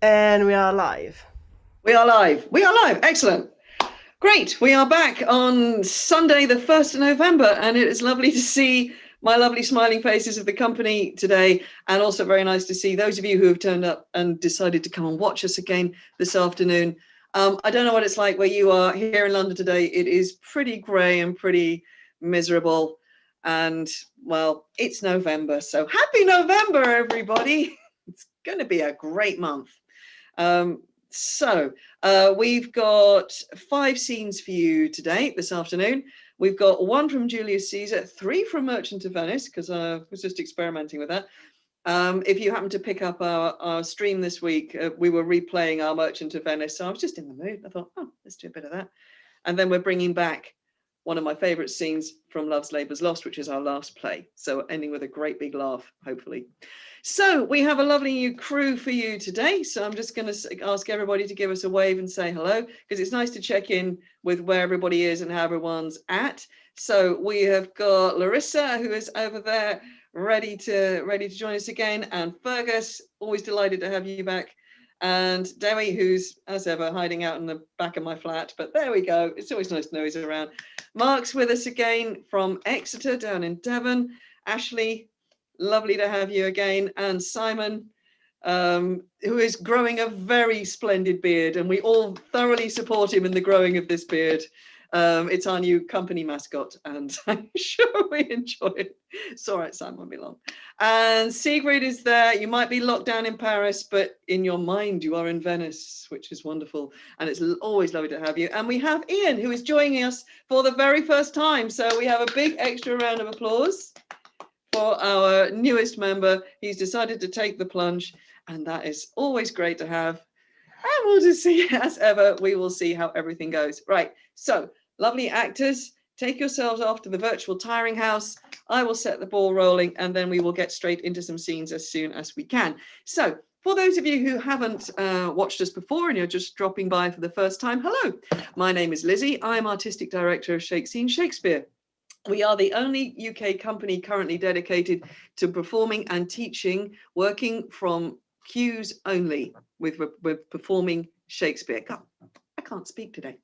And we are live. We are live. We are live. Excellent. Great. We are back on Sunday, the 1st of November, and it is lovely to see my lovely smiling faces of the company today, and also very nice to see those of you who have turned up and decided to come and watch us again this afternoon. I don't know what it's like where you are here in London today. It is pretty grey and pretty miserable, and well, it's November, so happy November, everybody. It's going to be a great month. Um, we've got 5 scenes for you today, this afternoon. We've got 1 from Julius Caesar, 3 from Merchant of Venice, because I was just experimenting with that. If you happen to pick up our stream this week, we were replaying our Merchant of Venice, so I was just in the mood. I thought, oh, let's do a bit of that. And then we're bringing back one of my favourite scenes from Love's Labour's Lost, which is our last play. So ending with a great big laugh, hopefully. So we have a lovely new crew for you today. So I'm just going to ask everybody to give us a wave and say hello, because it's nice to check in with where everybody is and how everyone's at. So we have got Larissa, who is over there, ready to join us again, and Fergus, always delighted to have you back. And Dewi, who's, as ever, hiding out in the back of my flat, but there we go. It's always nice to know he's around. Mark's with us again from Exeter, down in Devon. Ashleigh, lovely to have you again. And Simon, who is growing a very splendid beard, and we all thoroughly support him in the growing of this beard. It's our new company mascot, and I'm sure we enjoy it. It's all right, Simon, won't be long. And Siegffried is there. You might be locked down in Paris, but in your mind, you are in Venice, which is wonderful. And it's always lovely to have you. And we have Ian, who is joining us for the very first time. So we have a big extra round of applause for our newest member. He's decided to take the plunge, and that is always great to have. And we'll just see, as ever, we will see how everything goes. Right, so lovely actors, take yourselves off to the virtual tiring house. I will set the ball rolling, and then we will get straight into some scenes as soon as we can. So for those of you who haven't watched us before and you're just dropping by for the first time, hello, my name is Lizzie. I'm Artistic Director of Shake-Scene Shakespeare. We are the only UK company currently dedicated to performing and teaching, working from cues only with performing Shakespeare. God, I can't speak today.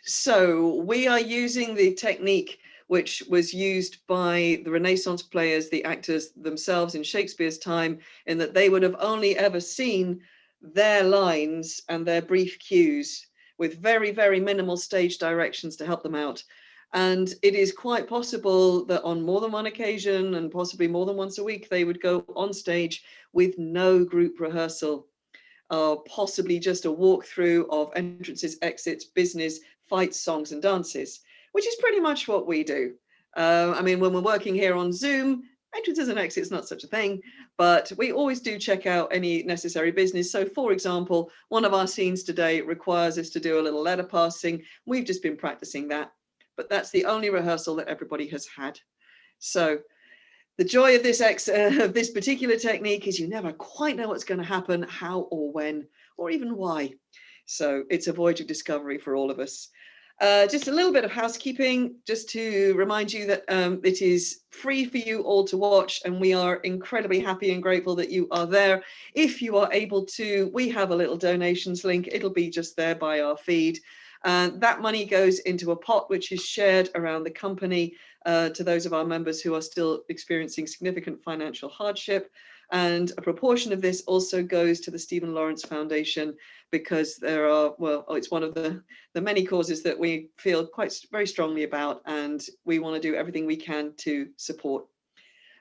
So we are using the technique which was used by the Renaissance players, the actors themselves in Shakespeare's time, in that they would have only ever seen their lines and their brief cues with very, very minimal stage directions to help them out. And it is quite possible that on more than one occasion, and possibly more than once a week, they would go on stage with no group rehearsal, possibly just a walkthrough of entrances, exits, business, fights, songs, and dances, which is pretty much what we do. I mean, when we're working here on Zoom, entrances and exits, not such a thing, but we always do check out any necessary business. So, for example, one of our scenes today requires us to do a little letter passing. We've just been practicing that, but that's the only rehearsal that everybody has had. So the joy of this particular technique is you never quite know what's going to happen, how or when, or even why. So it's a voyage of discovery for all of us. Just a little bit of housekeeping, just to remind you that it is free for you all to watch, and we are incredibly happy and grateful that you are there. If you are able to, we have a little donations link. It'll be just there by our feed. That money goes into a pot which is shared around the company to those of our members who are still experiencing significant financial hardship. And a proportion of this also goes to the Stephen Lawrence Foundation, because there are, well, it's one of the many causes that we feel very strongly about, and we want to do everything we can to support.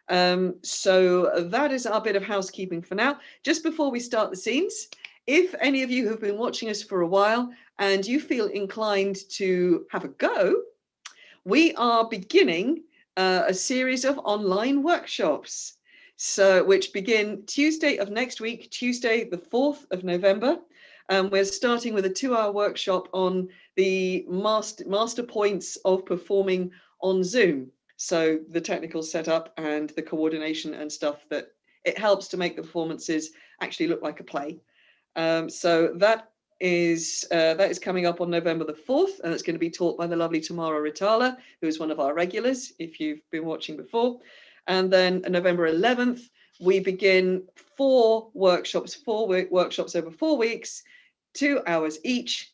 So that is our bit of housekeeping for now. Just before we start the scenes, if any of you have been watching us for a while and you feel inclined to have a go, we are beginning a series of online workshops, which begin Tuesday of next week, Tuesday the 4th of November. We're starting with a 2-hour workshop on the master points of performing on Zoom. So the technical setup and the coordination and stuff that it helps to make the performances actually look like a play. So that is coming up on November the 4th, and it's going to be taught by the lovely Tamara Ritala, who is one of our regulars, if you've been watching before. And then November 11th, we begin 4 workshops over 4 weeks, 2 hours each,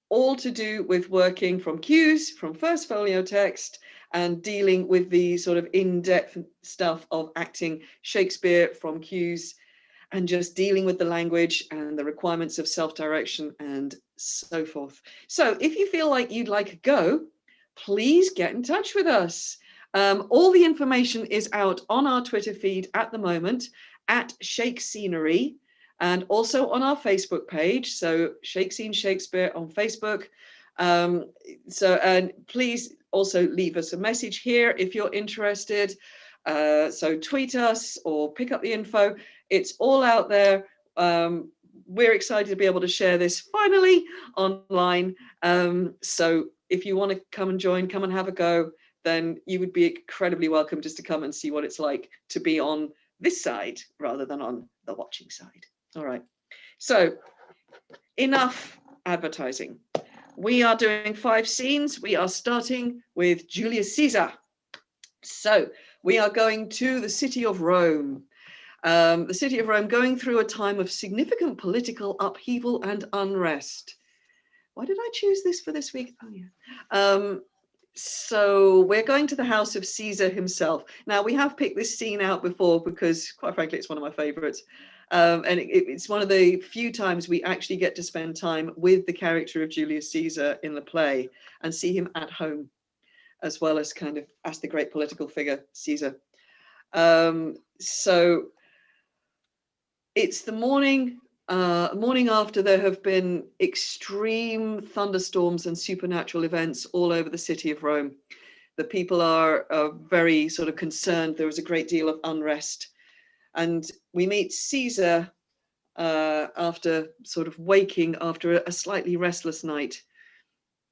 all to do with working from cues, from first folio text, and dealing with the sort of in-depth stuff of acting Shakespeare from cues, and just dealing with the language and the requirements of self-direction and so forth. So if you feel like you'd like a go, please get in touch with us. All the information is out on our Twitter feed at the moment, at Shake Scenery, and also on our Facebook page. So Shake-Scene Shakespeare on Facebook. And please also leave us a message here if you're interested. So tweet us or pick up the info. It's all out there. We're excited to be able to share this finally online. So if you want to come and join, come and have a go, then you would be incredibly welcome just to come and see what it's like to be on this side rather than on the watching side. All right. So enough advertising. We are doing 5 scenes. We are starting with Julius Caesar. So we are going to the city of Rome. The city of Rome going through a time of significant political upheaval and unrest. Why did I choose this for this week? Oh, yeah. So we're going to the house of Caesar himself. Now, we have picked this scene out before because, quite frankly, it's one of my favorites. And it's one of the few times we actually get to spend time with the character of Julius Caesar in the play and see him at home, as well as kind of as the great political figure, Caesar. So it's the morning after there have been extreme thunderstorms and supernatural events all over the city of Rome. The people are very sort of concerned. There was a great deal of unrest. And we meet Caesar after sort of waking after a slightly restless night.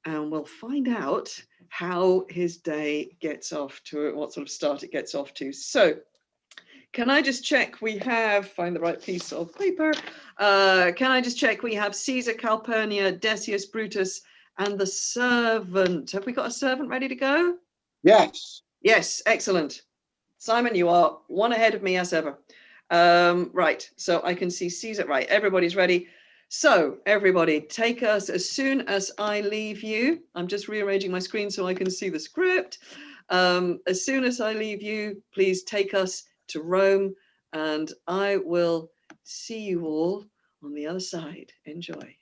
And we'll find out how his day gets off to, what sort of start it gets off to. So can I just check we have, find the right piece of paper. Can I just check we have Caesar, Calpurnia, Decius, Brutus, and the servant. Have we got a servant ready to go? Yes. Yes, excellent. Simon, you are one ahead of me as ever. Right, so I can see Caesar. Right, everybody's ready. So everybody, take us as soon as I leave you. I'm just rearranging my screen so I can see the script. As soon as I leave you, please take us to Rome, and I will see you all on the other side. Enjoy.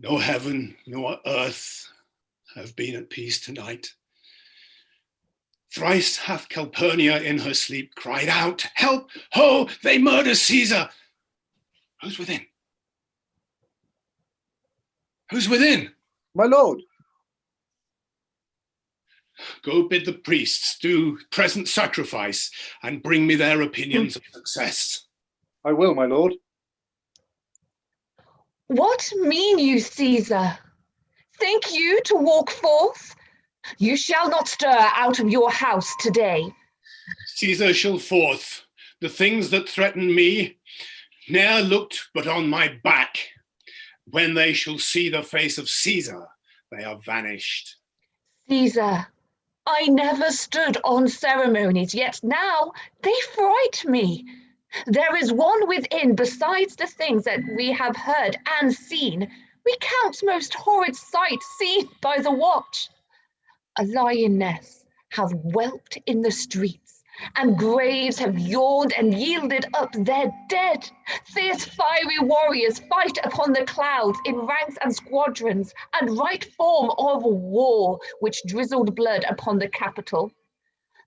No heaven nor earth have been at peace tonight. Thrice hath Calpurnia in her sleep cried out, "Help! Ho! They murder Caesar!" Who's within? Who's within? My lord. Go bid the priests do present sacrifice and bring me their opinions of success. I will, my lord. What mean you, Caesar? Think you to walk forth? You shall not stir out of your house today. Caesar shall forth. The things that threaten me ne'er looked but on my back. When they shall see the face of Caesar, they are vanished. Caesar, I never stood on ceremonies, yet now they fright me. There is one within besides the things that we have heard and seen. We count most horrid sight seen by the watch. A lioness hath whelped in the streets, and graves have yawned and yielded up their dead. Fierce fiery warriors fight upon the clouds in ranks and squadrons, and right form of war, which drizzled blood upon the Capitol.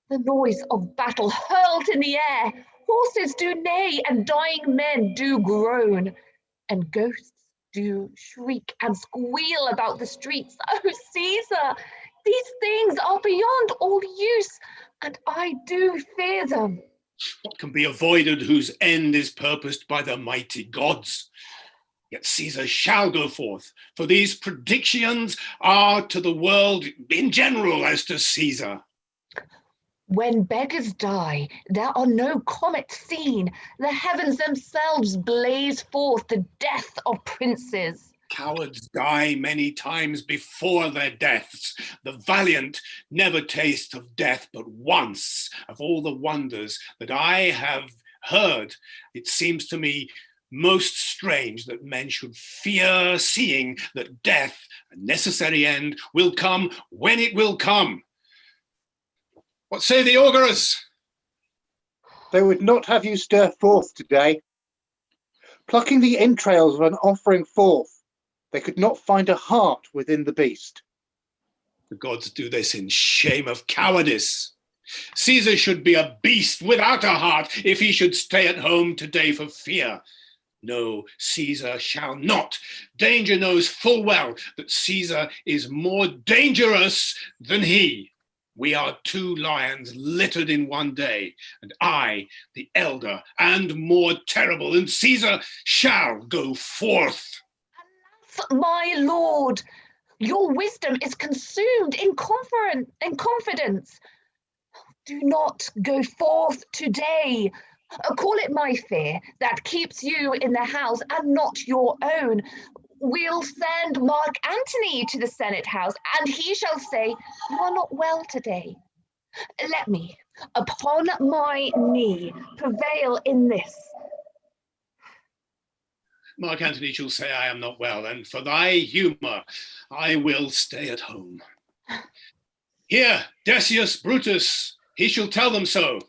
The noise of battle hurled in the air, horses do neigh, and dying men do groan, and ghosts do shriek and squeal about the streets. Oh, Caesar, these things are beyond all use, and I do fear them. What can be avoided whose end is purposed by the mighty gods? Yet Caesar shall go forth, for these predictions are to the world in general as to Caesar. When beggars die, there are no comets seen. The heavens themselves blaze forth the death of princes. Cowards die many times before their deaths. The valiant never taste of death but once. Of all the wonders that I have heard, it seems to me most strange that men should fear seeing that death, a necessary end, will come when it will come. What say the augurs? They would not have you stir forth today. Plucking the entrails of an offering forth, they could not find a heart within the beast. The gods do this in shame of cowardice. Caesar should be a beast without a heart if he should stay at home today for fear. No, Caesar shall not. Danger knows full well that Caesar is more dangerous than he. We are two lions littered in one day, and I, the elder and more terrible, and Caesar shall go forth. My lord, your wisdom is consumed in confidence. Do not go forth today. Call it my fear that keeps you in the house and not your own. We'll send Mark Antony to the Senate House, and he shall say, you are not well today. Let me, upon my knee, prevail in this. Mark Antony shall say I am not well, and for thy humour I will stay at home. Here, Decius Brutus, he shall tell them so.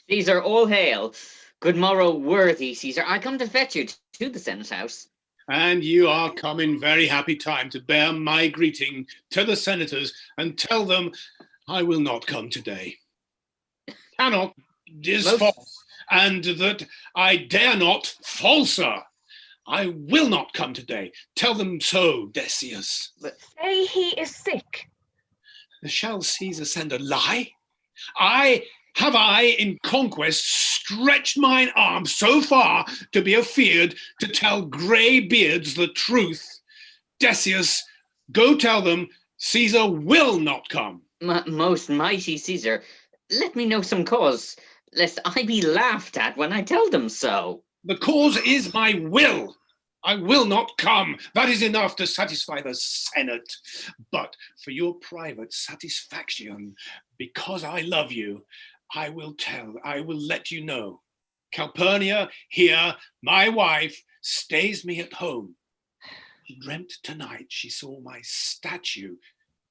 Caesar, all hail. Good morrow, worthy Caesar. I come to fetch you to the Senate House. And you are come in very happy time to bear my greeting to the senators and tell them I will not come today. Cannot is false, and that I dare not falser. I will not come today. Tell them so, Decius. Say he is sick. Shall Caesar send a lie? Have I in conquest stretched mine arm so far to be afeard to tell grey beards the truth? Decius, go tell them Caesar will not come. Most mighty Caesar, let me know some cause, lest I be laughed at when I tell them so. The cause is my will. I will not come. That is enough to satisfy the Senate. But for your private satisfaction, because I love you, I will let you know. Calpurnia, here, my wife, stays me at home. She dreamt tonight she saw my statue,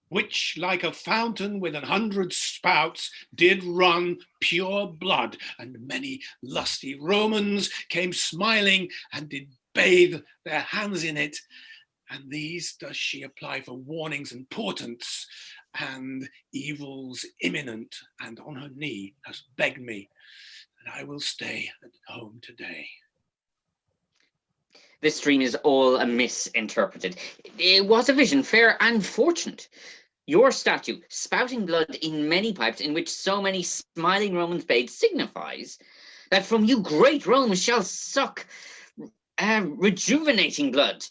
which like a fountain with 100 spouts did run pure blood, and many lusty Romans came smiling and did bathe their hands in it, and these does she apply for warnings and portents, and evils imminent, and on her knee has begged me, and I will stay at home today. This dream is all misinterpreted. It was a vision, fair and fortunate. Your statue, spouting blood in many pipes, in which so many smiling Romans bathed, signifies that from you great Rome shall suck rejuvenating blood,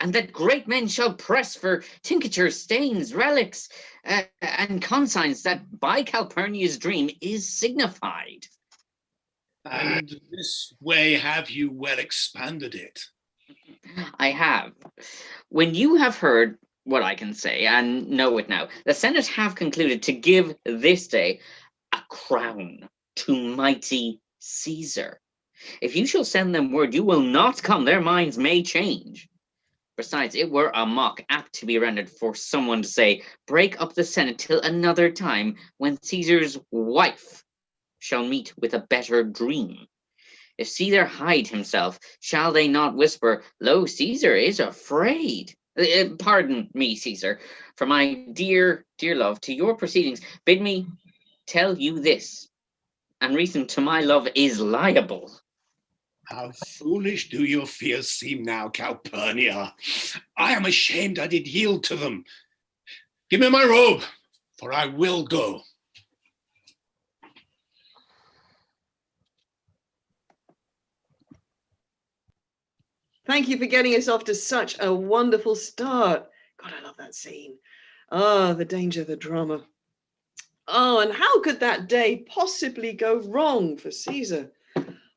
and that great men shall press for tinctures, stains, relics, and consigns that by Calpurnia's dream is signified. And this way have you well expanded it. I have. When you have heard what I can say, and know it now, the Senate have concluded to give this day a crown to mighty Caesar. If you shall send them word you will not come, their minds may change. Besides, it were a mock apt to be rendered for someone to say, break up the Senate till another time when Caesar's wife shall meet with a better dream. If Caesar hide himself, shall they not whisper, lo, Caesar is afraid? Pardon me, Caesar, for my dear, dear love, to your proceedings, bid me tell you this, and reason to my love is liable. How foolish do your fears seem now, Calpurnia. I am ashamed I did yield to them. Give me my robe, for I will go. Thank you for getting us off to such a wonderful start. God, I love that scene. Ah, the danger, the drama. Oh, and how could that day possibly go wrong for Caesar?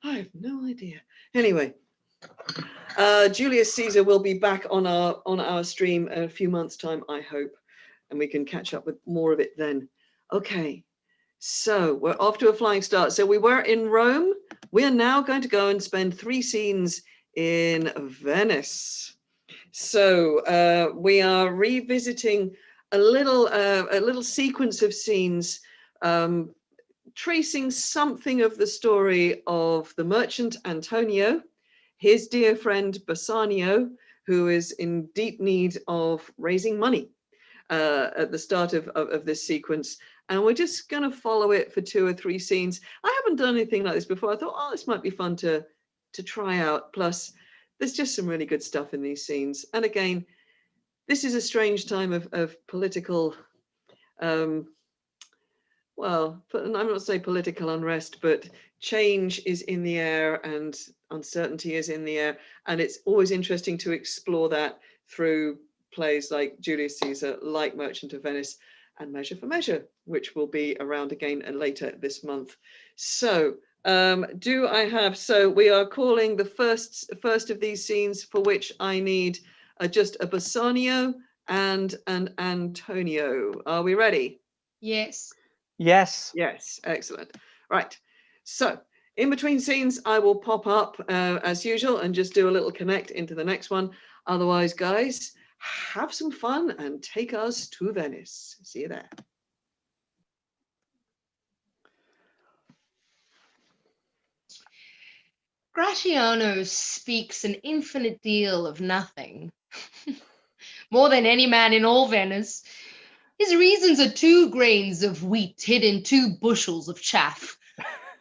I have no idea. Anyway, Julius Caesar will be back on our stream in a few months' time, I hope, and we can catch up with more of it then. Okay, so we're off to a flying start. So we were in Rome. We are now going to go and spend 3 scenes in Venice. So we are revisiting a little sequence of scenes, tracing something of the story of the merchant Antonio, his dear friend Bassanio, who is in deep need of raising money at the start of this sequence. And we're just going to follow it for 2 or 3 scenes. I haven't done anything like this before. I thought, oh, this might be fun to try out. Plus, there's just some really good stuff in these scenes. And again, this is a strange time of political, well, I'm not saying political unrest, but change is in the air and uncertainty is in the air. And it's always interesting to explore that through plays like Julius Caesar, like Merchant of Venice, and Measure for Measure, which will be around again later this month. So so we are calling the first of these scenes, for which I need just a Bassanio and an Antonio. Are we ready? Yes. Yes. Yes, excellent. Right, so in between scenes, I will pop up as usual and just do a little connect into the next one. Otherwise, guys, have some fun and take us to Venice. See you there. Gratiano speaks an infinite deal of nothing, more than any man in all Venice. His reasons are 2 grains of wheat hid in 2 bushels of chaff.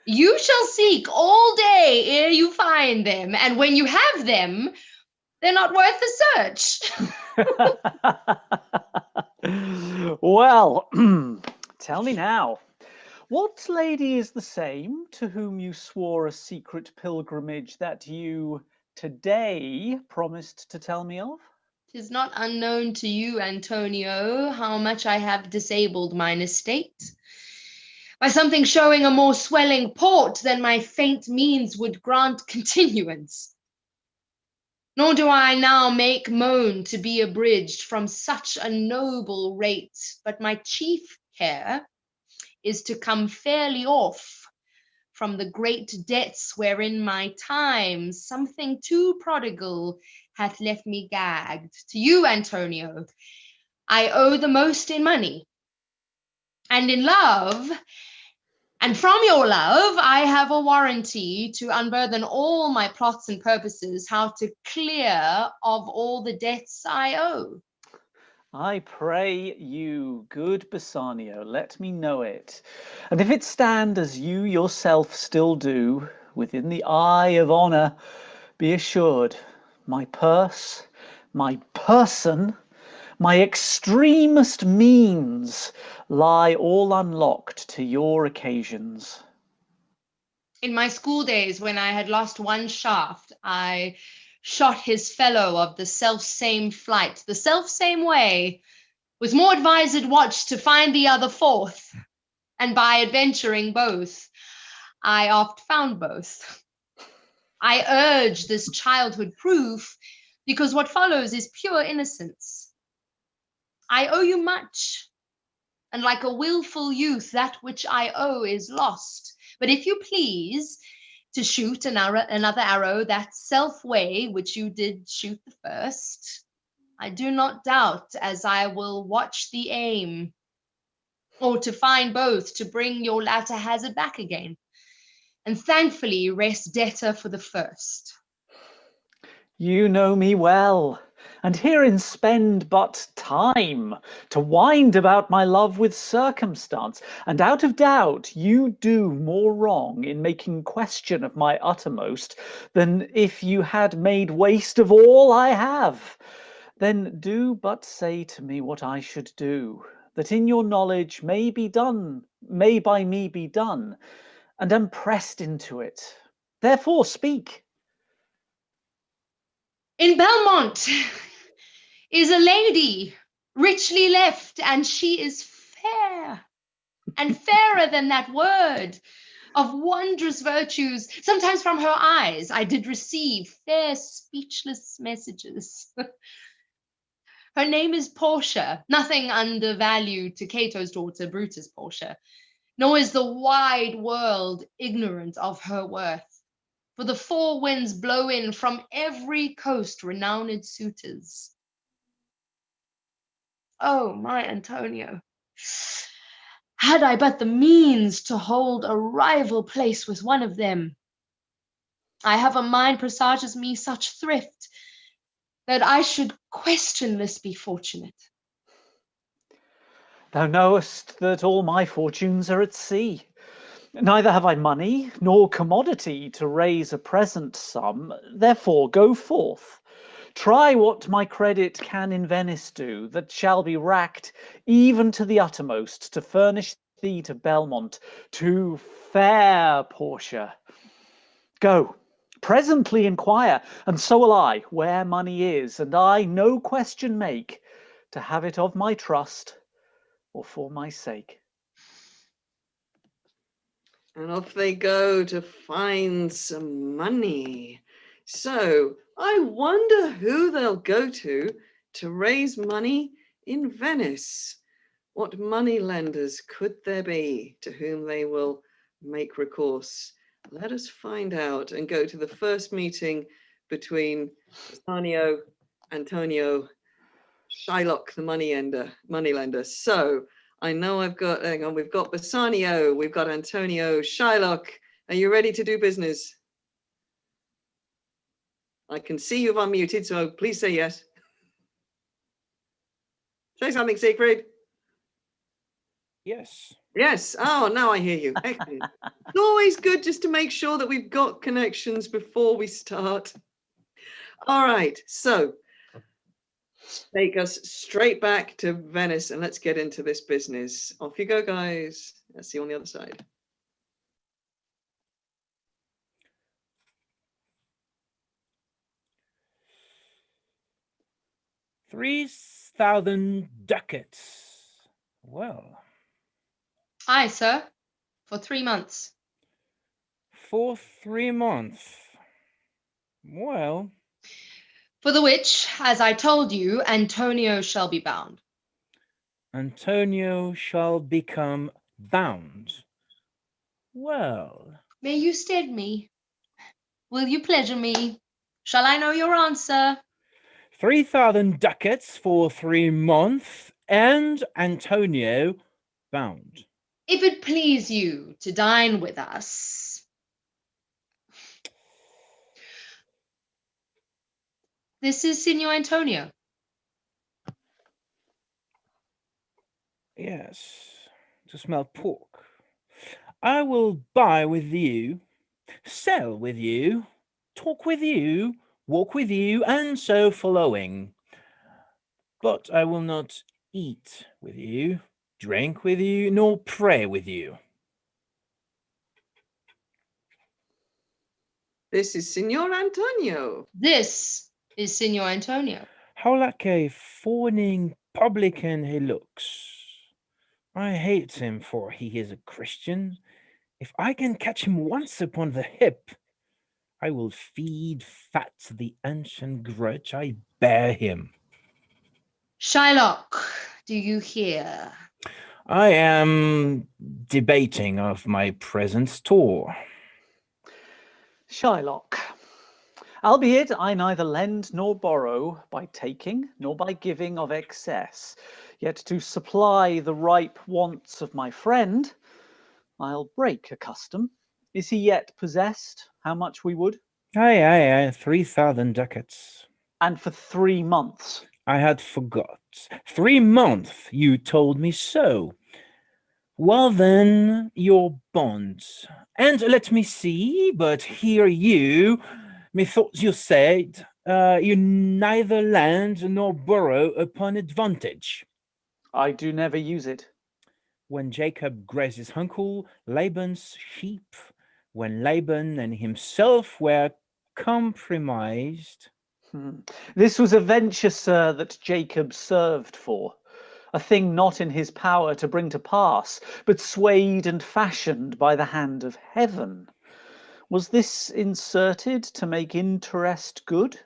You shall seek all day ere you find them, and when you have them, they're not worth the search. Well, tell me now, what lady is the same to whom you swore a secret pilgrimage that you today promised to tell me of? 'Tis not unknown to you, Antonio, how much I have disabled mine estate, by something showing a more swelling port than my faint means would grant continuance. Nor do I now make moan to be abridged from such a noble rate, but my chief care is to come fairly off from the great debts wherein my time, something too prodigal, hath left me gagged. To you, Antonio, I owe the most in money, and in love, and from your love I have a warranty to unburthen all my plots and purposes, how to clear of all the debts I owe. I pray you, good Bassanio, let me know it. And if it stand as you yourself still do, within the eye of honour, be assured, my purse, my person, my extremest means lie all unlocked to your occasions. In my school days, when I had lost one shaft, I shot his fellow of the self-same flight, the self-same way, with more advised watch to find the other forth, and by adventuring both, I oft found both. I urge this childhood proof, because what follows is pure innocence. I owe you much, and like a willful youth, that which I owe is lost. But if you please to shoot another arrow that self-way which you did shoot the first, I do not doubt as I will watch the aim, or to find both to bring your latter hazard back again, and thankfully rest debtor for the first. You know me well, and herein spend but time to wind about my love with circumstance, and out of doubt you do more wrong in making question of my uttermost than if you had made waste of all I have. Then do but say to me what I should do, that in your knowledge may by me be done, and am pressed into it. Therefore speak. In Belmont is a lady, richly left, and she is fair, and fairer than that word. of wondrous virtues. Sometimes from her eyes I did receive fair speechless messages. Her name is Portia, nothing undervalued to Cato's daughter Brutus Portia, nor is the wide world ignorant of her worth. For the four winds blow in from every coast renowned suitors. Oh, my Antonio, had I but the means to hold a rival place with one of them, I have a mind presages me such thrift that I should questionless be fortunate. Thou knowest that all my fortunes are at sea. Neither have I money nor commodity to raise a present sum. Therefore go forth. Try what my credit can in Venice do, that shall be racked even to the uttermost, to furnish thee to Belmont, to fair Portia. Go, presently inquire, and so will I, where money is, and I no question make, to have it of my trust, or for my sake. And off they go to find some money. So I wonder who they'll go to raise money in Venice. What money lenders could there be to whom they will make recourse? Let us find out and go to the first meeting between Bassanio, Antonio, Shylock, the moneylender. So I know I've got, hang on, we've got Bassanio, we've got Antonio, Shylock. Are you ready to do business? I can see you've unmuted, so please say yes. Say something, Siegffried. Yes. Yes. Oh, now I hear you. Excellent. It's always good just to make sure that we've got connections before we start. All right. So take us straight back to Venice and let's get into this business. Off you go, guys. Let's see you on the other side. $3,000 ducats. Well. Aye, sir, for 3 months. For 3 months. Well. For the which, as I told you, Antonio shall be bound. Antonio shall become bound. Well. May you stead me? Will you pleasure me? Shall I know your answer? 3,000 ducats for 3 months, and Antonio bound. If it please you to dine with us. This is Signor Antonio. Yes, to smell pork. I will buy with you, sell with you, talk with you, walk with you, and so following. But I will not eat with you, drink with you, nor pray with you. This is Signor Antonio. This is Signor Antonio. How like a fawning publican he looks. I hate him, for he is a Christian. If I can catch him once upon the hip, I will feed fat the ancient grudge I bear him. Shylock, do you hear? I am debating of my present tour. Shylock, albeit I neither lend nor borrow by taking nor by giving of excess, yet to supply the ripe wants of my friend, I'll break a custom. Is he yet possessed? How much we would? Aye, 3,000 ducats. And for 3 months. I had forgot. 3 months, you told me so. Well then, your bonds. And let me see, but here you, methought you said, you neither lend nor borrow upon advantage. I do never use it. When Jacob grazed his uncle Laban's sheep, when Laban and himself were compromised. This was a venture, sir, that Jacob served for. a thing not in his power to bring to pass, but swayed and fashioned by the hand of heaven. Was this inserted to make interest good?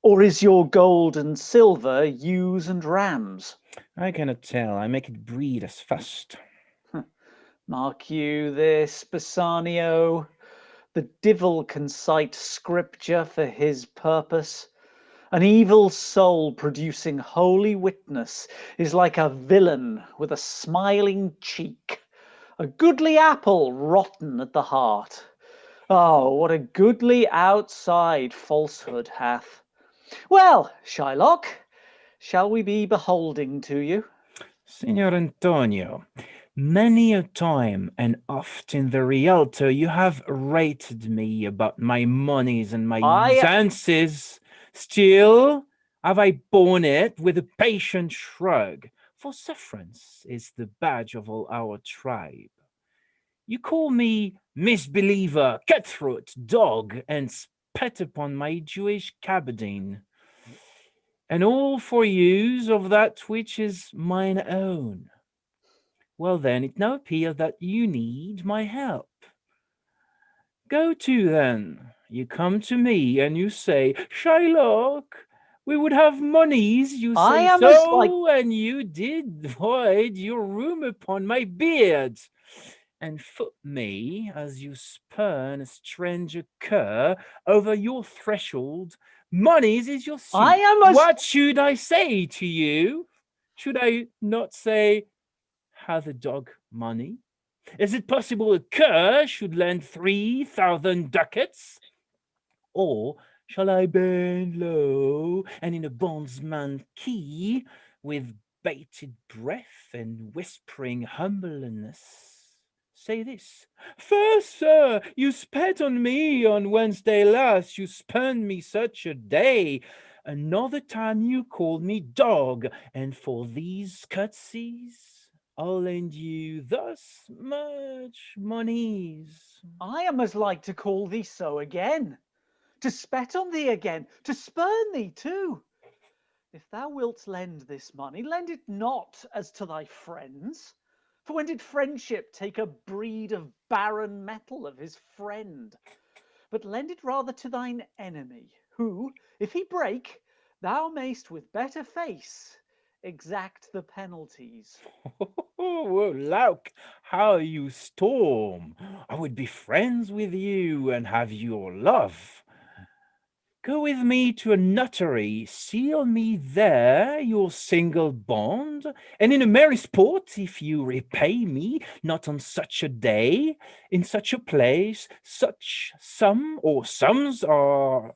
Or is your gold and silver ewes and rams? I cannot tell. I make it breed as fast. Mark you this, Bassanio. The divil can cite scripture for his purpose. An evil soul producing holy witness is like a villain with a smiling cheek, a goodly apple rotten at the heart. Oh, what a goodly outside falsehood hath. Well, Shylock, shall we be beholding to you? Signor Antonio, many a time and oft in the Rialto you have rated me about my monies and my usances. Still have I borne it with a patient shrug, for sufferance is the badge of all our tribe. You call me misbeliever, cutthroat, dog, and spat upon my Jewish gabardine, and all for use of that which is mine own. Well then, it now appears that you need my help. Go to then. You come to me and you say, Shylock, we would have monies, you say so, and you did void your room upon my beard. And foot me as you spurn a stranger cur over your threshold. Monies is your suit. What should I say to you? Should I not say, have the dog money? Is it possible a cur should lend 3,000 ducats? Or shall I bend low and in a bondsman key, with bated breath and whispering humbleness, say this: First, sir, you spat on me on Wednesday last, you spurned me such a day. Another time you called me dog, and for these curtsies I'll lend you thus much monies. I am as like to call thee so again, to spet on thee again, to spurn thee too. If thou wilt lend this money, lend it not as to thy friends. For when did friendship take a breed of barren metal of his friend? But lend it rather to thine enemy, who, if he break, thou mayst with better face exact the penalties. Oh, Lauk, how you storm! I would be friends with you and have your love. Go with me to a notary, seal me there your single bond, and in a merry sport, if you repay me, not on such a day, in such a place, such sum or sums are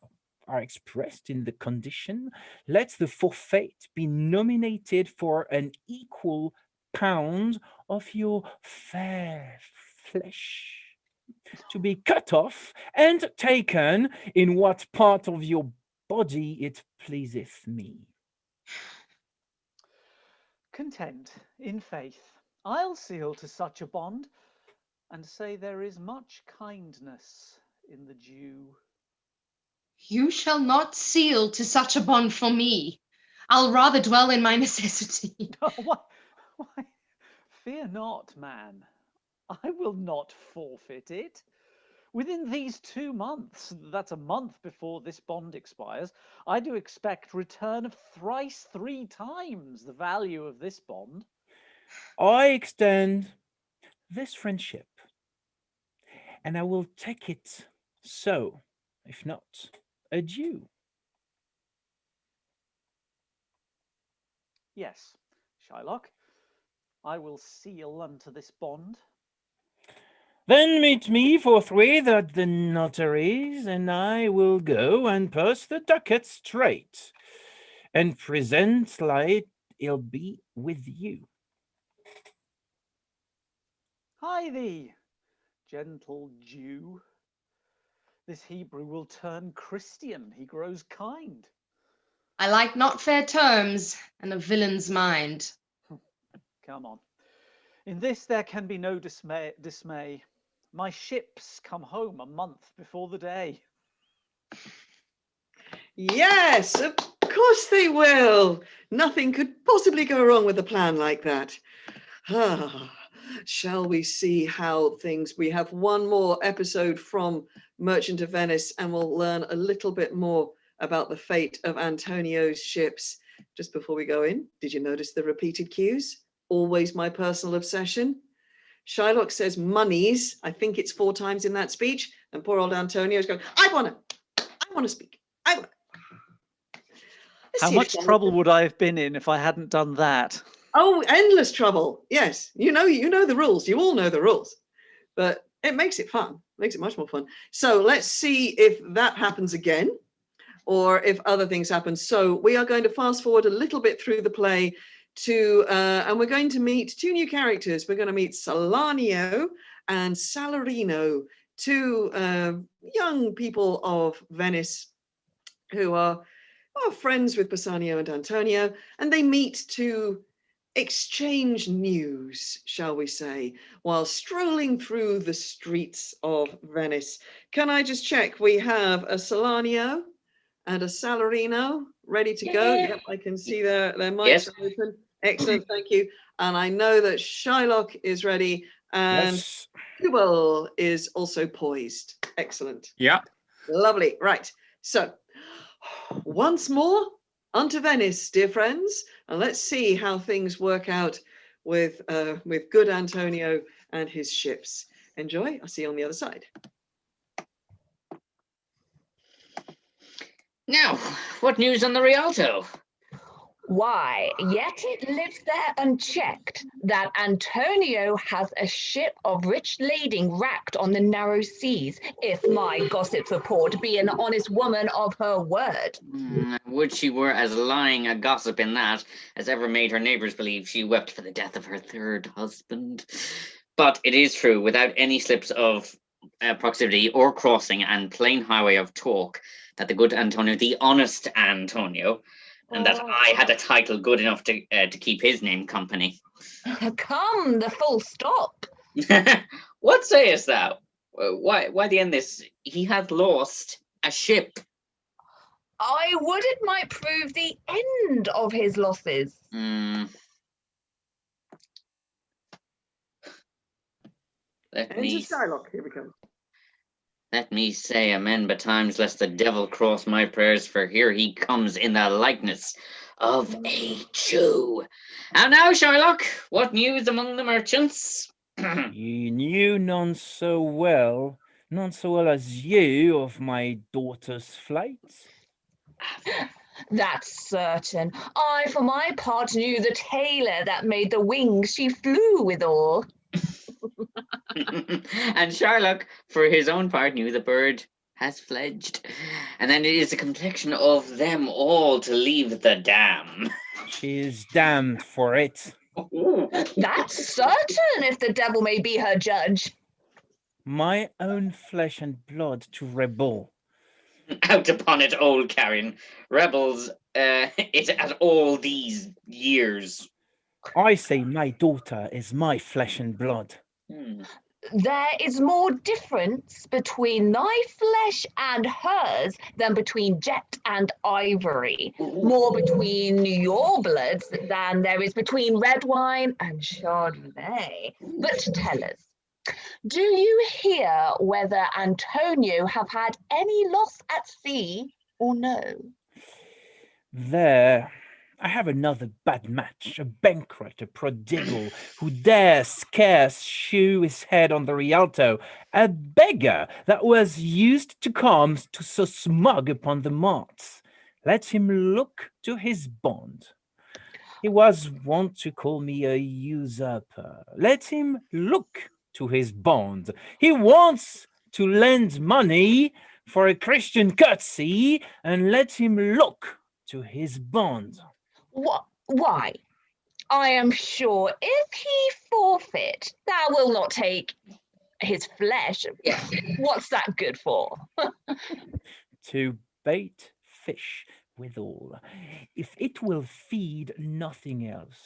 expressed in the condition, let the forfeit be nominated for an equal pound of your fair flesh, to be cut off and taken in what part of your body it pleaseth me. Content, in faith, I'll seal to such a bond, and say there is much kindness in the Jew. You shall not seal to such a bond for me. I'll rather dwell in my necessity. Why, fear not, man. I will not forfeit it. Within these 2 months, that's a month before this bond expires, I do expect return of thrice 3 times the value of this bond. I extend this friendship, and I will take it so, if not, adieu. Yes, Shylock, I will seal unto this bond. Then meet me forthwith at the notary's, and I will go and purse the ducats straight, and presently it'll be with you. Hie thee, gentle Jew. This Hebrew will turn Christian, he grows kind. I like not fair terms and a villain's mind. Come on. In this there can be no dismay. My ships come home a month before the day. Yes, of course they will. Nothing could possibly go wrong with a plan like that. Shall we see how things... We have one more episode from Merchant of Venice, and we'll learn a little bit more about the fate of Antonio's ships. Just before we go in, did you notice the repeated cues? Always my personal obsession. Shylock says monies. I think it's 4 times in that speech. And poor old Antonio's going, I want to speak. How much trouble would I have been in if I hadn't done that? Oh, endless trouble. Yes. You know the rules. You all know the rules. But it makes it fun. Makes it much more fun. So let's see if that happens again, or if other things happen. So we are going to fast forward a little bit through the play to, and we're going to meet 2 new characters. We're going to meet Salanio and Salarino, 2 young people of Venice who are friends with Bassanio and Antonio, and they meet to exchange news, shall we say, while strolling through the streets of Venice. Can I just check? We have a Salanio and a Salarino ready to go. Yep, I can see their mics are open. Excellent, thank you. And I know that Shylock is ready, and Tubal is also poised. Excellent. Yeah. Lovely. Right. So once more, onto Venice, dear friends, and let's see how things work out with good Antonio and his ships. Enjoy. I'll see you on the other side. Now, what news on the Rialto? Why, yet it lives there unchecked that Antonio has a ship of rich lading wracked on the narrow seas, if my gossip's report be an honest woman of her word. Would she were as lying a gossip in that as ever made her neighbours believe she wept for the death of her 3rd husband. But it is true, without any slips of proximity or crossing and plain highway of talk, that the good Antonio, the honest Antonio, and that I had a title good enough to keep his name company. Come, the full stop. What sayest thou? Why the end this? He hath lost a ship. I would it might prove the end of his losses. Let me Shylock, here we come. Let me say amen betimes, lest the devil cross my prayers, for here he comes in the likeness of a Jew. And now, Shylock, what news among the merchants? You knew none so well as you of my daughter's flight. That's certain. I, for my part, knew the tailor that made the wings she flew withal. And Shylock, for his own part, knew the bird has fledged, and then it is a complexion of them all to leave the dam. She is damned for it. That's certain, if the devil may be her judge. My own flesh and blood to rebel. Out upon it, old Karen. Rebels, it at all these years. I say my daughter is my flesh and blood. There is more difference between thy flesh and hers than between jet and ivory. More between your bloods than there is between red wine and Chardonnay. But tell us, do you hear whether Antonio have had any loss at sea or no? There, I have another bad match, a bankrupt, a prodigal, who dare scarce shew his head on the Rialto, a beggar that was used to come to so smug upon the marts. Let him look to his bond. He was wont to call me a usurper. Let him look to his bond. He wants to lend money for a Christian courtesy, and let him look to his bond. Why? I am sure if he forfeit, thou will not take his flesh. What's that good for? To bait fish withal. If it will feed nothing else,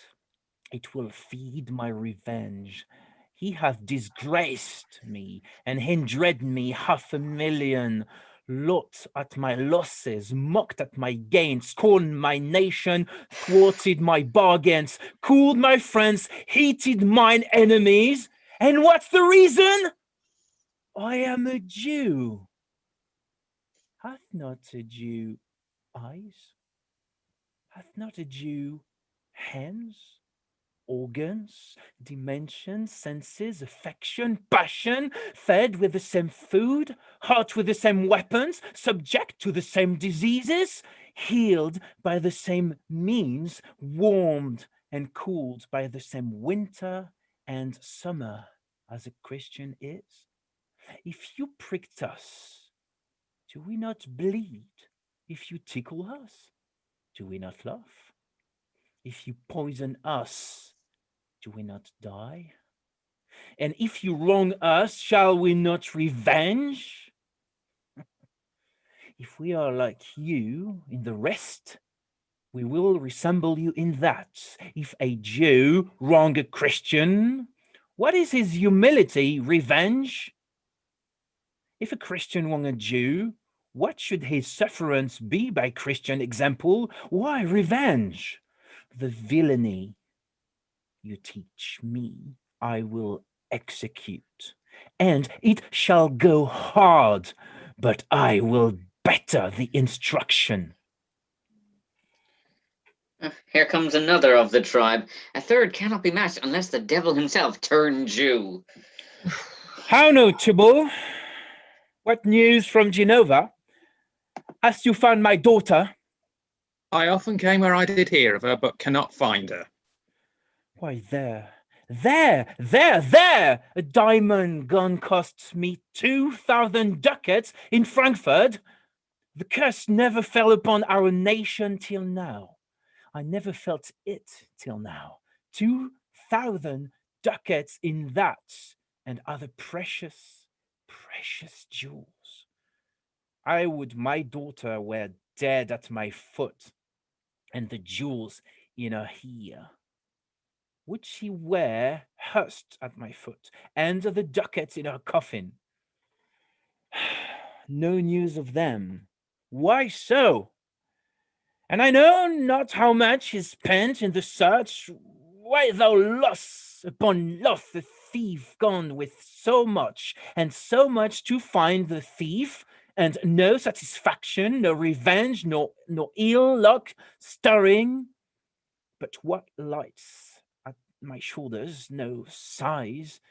it will feed my revenge. He hath disgraced me and hindered me 500,000. looked at my losses, mocked at my gains, scorned my nation, thwarted my bargains, cooled my friends, heated mine enemies. And what's the reason? I am a Jew. Hath not a Jew eyes? Hath not a Jew hands, organs, dimensions, senses, affection, passion, fed with the same food, hot with the same weapons, subject to the same diseases, healed by the same means, warmed and cooled by the same winter and summer as a Christian is? If you pricked us, do we not bleed? If you tickle us, do we not laugh? If you poison us, do we not die? And if you wrong us, shall we not revenge? If we are like you in the rest, we will resemble you in that. If a Jew wrong a Christian, what is his humility? Revenge? If a Christian wrong a Jew, what should his sufferance be by Christian example? Why revenge? The villainy you teach me, I will execute, and it shall go hard, but I will better the instruction. Here comes another of the tribe. A third cannot be matched unless the devil himself turn Jew. How notable? What news from Genova? Hast you found my daughter? I often came where I did hear of her, but cannot find her. Why, there! A diamond gun costs me 2,000 ducats in Frankfurt. The curse never fell upon our nation till now. I never felt it till now. 2,000 ducats in that and other precious jewels. I would my daughter were dead at my foot, and the jewels in her ear. Would she wear hushed at my foot, and the ducats in her coffin? No news of them. Why so? And I know not how much is spent in the search. Why, thou loss upon loss, the thief gone with so much, and so much to find the thief, and no satisfaction, no revenge, no ill luck stirring. But what lights at my shoulders, no sighs,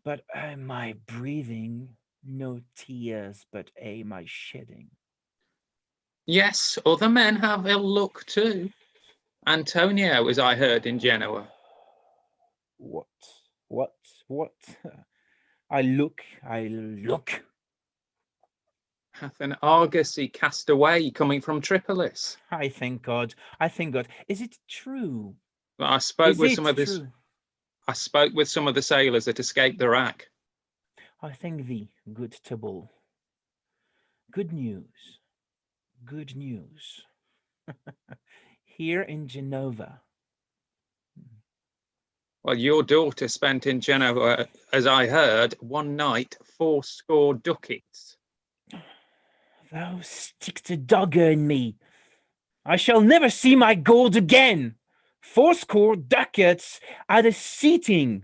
but my breathing, no tears, but my shedding. Yes, other men have ill luck too. Antonio, as I heard in Genoa. What? I look. Hath an argosy cast away coming from Tripolis. I thank God. Is it true? I spoke with some of the sailors that escaped the rack. I thank thee, good Tybalt. Good news. Here in Genova. Well, your daughter spent in Genoa, as I heard, one night 80 ducats. Thou stick'st dagger in me. I shall never see my gold again. 80 ducats at a seating.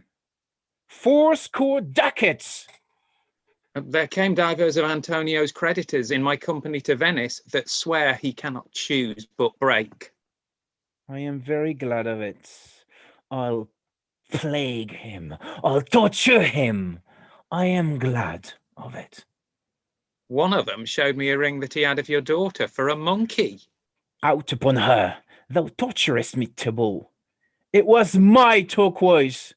80 ducats. There came divers of Antonio's creditors in my company to Venice that swear he cannot choose but break. I am very glad of it. I'll plague him. I'll torture him. I am glad of it. One of them showed me a ring that he had of your daughter for a monkey. Out upon her. Thou torturest me, Tybalt. It was my turquoise.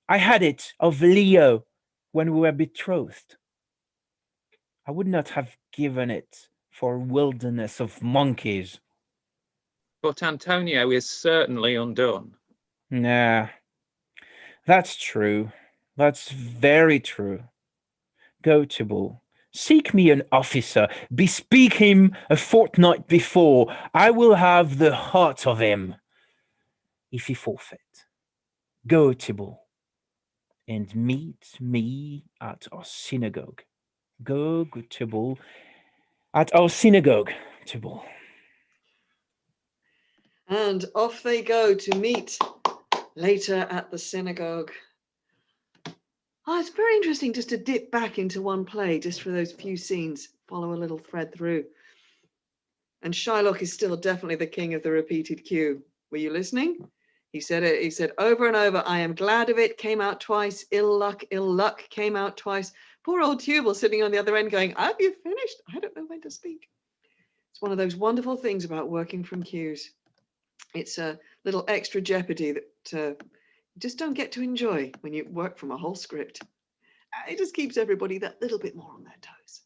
I had it of Leo when we were betrothed. I would not have given it for a wilderness of monkeys. But Antonio is certainly undone. Nah, that's true. That's very true. Go, Tybalt. Seek me an officer. Bespeak him a fortnight before. I will have the heart of him. If he forfeit, go, Tybalt, and meet me at our synagogue. Go, good Tybalt, At our synagogue, Tubal. And off they go to meet later at the synagogue. Oh, it's very interesting just to dip back into one play, just for those few scenes, follow a little thread through. And Shylock is still definitely the king of the repeated cue. Were you listening? He said it, he said over and over, I am glad of it, came out twice, ill luck, came out twice. Poor old Tubal sitting on the other end going, have you finished? I don't know when to speak. It's one of those wonderful things about working from cues. It's a little extra jeopardy that you just don't get to enjoy when you work from a whole script. It just keeps everybody that little bit more on their toes.